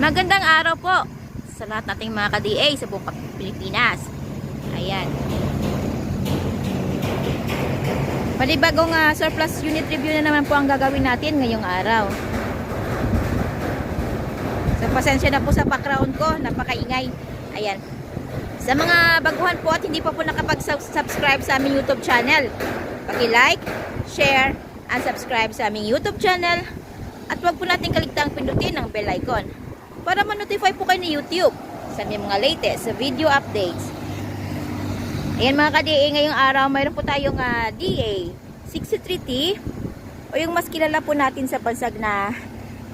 Magandang araw po sa lahat nating mga ka-DA sa buong Pilipinas. Ayan. Palibagong surplus unit review na naman po ang gagawin natin ngayong araw. So, pasensya na po sa background ko, napakaingay. Ayan. Sa mga baguhan po at hindi pa po nakapag-subscribe sa aming YouTube channel, paki-like, share, and subscribe sa aming YouTube channel. At huwag po natin kaligtaang pindutin ang bell icon para ma-notify po kayo ni YouTube sa aming mga latest video updates. Ayan mga ka-DA, ngayong araw mayroon po tayong DA63T o yung mas kilala po natin sa bansag na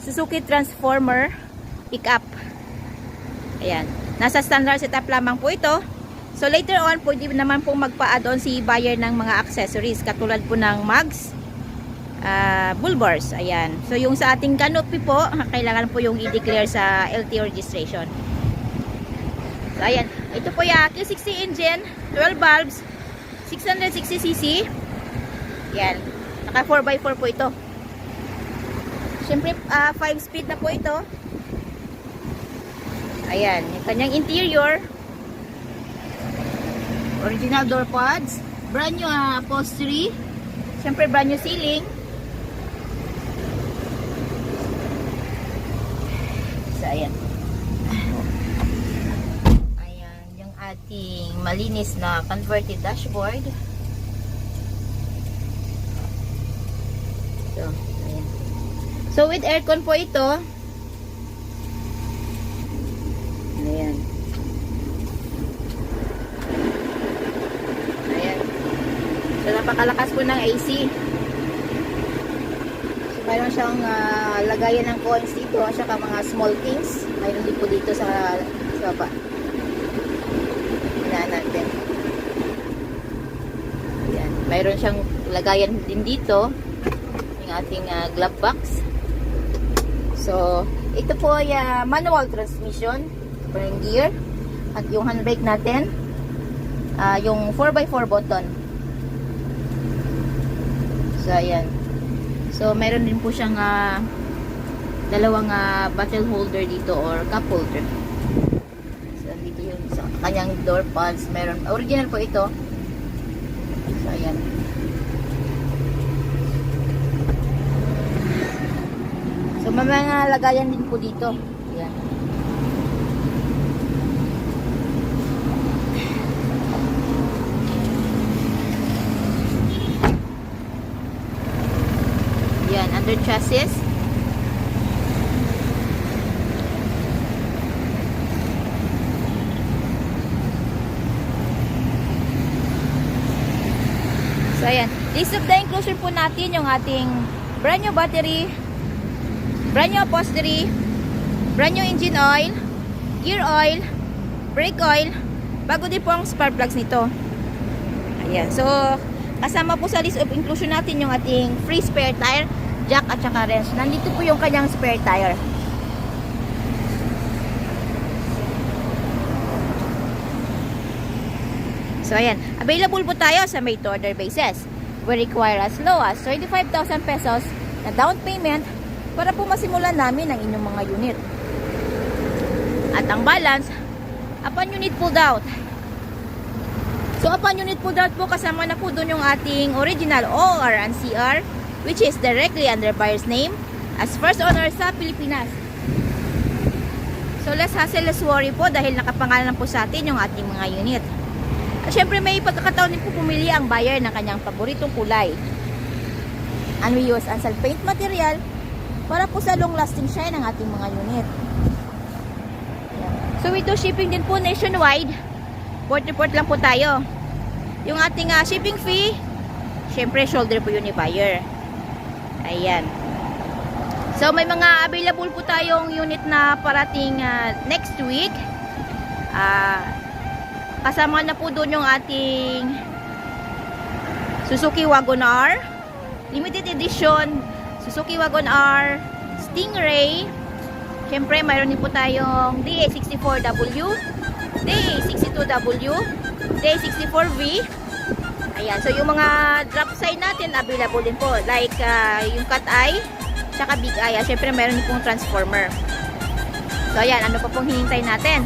Suzuki Transformer Pickup. Ayan, nasa standard setup lamang po ito. So later on, pwede naman po magpa-add on si buyer ng mga accessories katulad po ng mugs, bull bars. Ayan. So yung sa ating canopy po, kailangan po yung i-declare sa LTO registration. So ayan, ito po yung Q60 engine, 12 valves, 660cc. Ayan, naka 4x4 po ito. Siyempre 5 speed na po ito. Ayan, yung kanyang interior, original door pods, brand new upholstery, siyempre brand new ceiling. So ayan, ayan yung ating malinis na converted dashboard. So ayan, so with aircon po ito. Ayan. Ayan. So, napakalakas po ng AC. So, mayroon siyang lagayan ng coins dito at saka mga small things. Mayroon din po dito sa baba. Hinaan natin. Ayan. Mayroon siyang lagayan din dito. Yung ating glove box. So, ito po ay manual transmission. Yung gear at yung handbrake natin, yung 4x4 button. So ayan, so meron din po siyang dalawang bottle holder dito or cup holder. So dito yung sa kanyang door pods, meron original po ito. So ayan, so may mga lagayan din po dito. Ayan. Under chassis. So ayan, list of the inclusion po natin yung ating brand new battery, brand new upholstery, brand new engine oil, gear oil, brake oil, bago din po ang spark plugs nito. Ayan, so kasama po sa list of inclusion natin yung ating free spare tire, jack at saka wrench. Nandito po yung kanyang spare tire. So ayan, available po tayo sa made to order basis. We require as low as 35,000 pesos na down payment para po masimulan namin ang inyong mga unit. At ang balance upon unit pulled out. So upon unit pulled out po, kasama na po doon yung ating original OR and CR, which is directly under buyer's name as first owner sa Pilipinas. So less hassle, less worry po dahil nakapangalan po sa atin yung ating mga unit. At syempre may pagkakataon din po pumili ang buyer ng kanyang paboritong kulay. And we use ansal paint material para po sa long lasting shine ng ating mga unit. So we do shipping din po nationwide. Port to port lang po tayo. Yung ating shipping fee, syempre shoulder po yun ni buyer. Ayan. So may mga available po tayong unit na parating next week. Kasama na po doon yung ating Suzuki Wagon R, limited edition Suzuki Wagon R, Stingray. Syempre mayroon din po tayong DA64W, DA62W, DA64V. Ayan, so yung mga drop side natin available din po, like yung cat eye tsaka big eye. Syempre meron din pong transformer. So ayan, ano pa pong hinintay natin?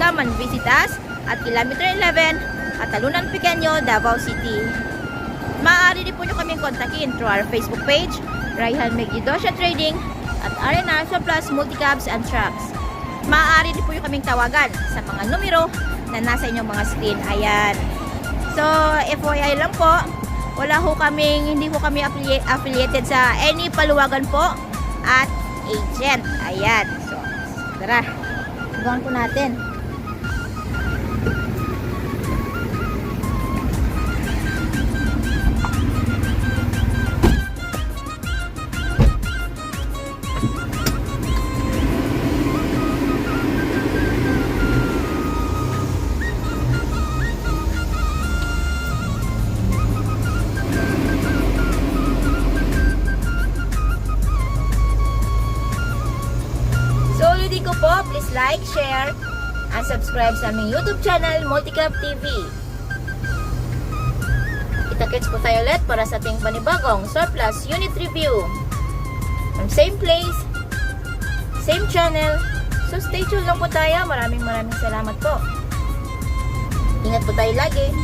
Come and visit us at Kilometer 11 at Talunan Pequeño, Davao City. Maaari din po nyo kaming kontakin through our Facebook page, Raihan Megidosya Trading at RNR Surplus Multicabs and Trucks. Maaari din po nyo kaming tawagan sa mga numero na nasa inyong mga screen. Ayan. So, FYI lang po, hindi po kami affiliated sa any paluwagan po at agent. Ayan. So, tara. Gawin po natin. Ko po, please like, share, and subscribe sa aming YouTube channel, Multicab TV. Kita-kits po tayo ulit para sa ating panibagong surplus unit review. From same place, same channel. So stay tuned lang po tayo. Maraming salamat po. Ingat po tayo lagi.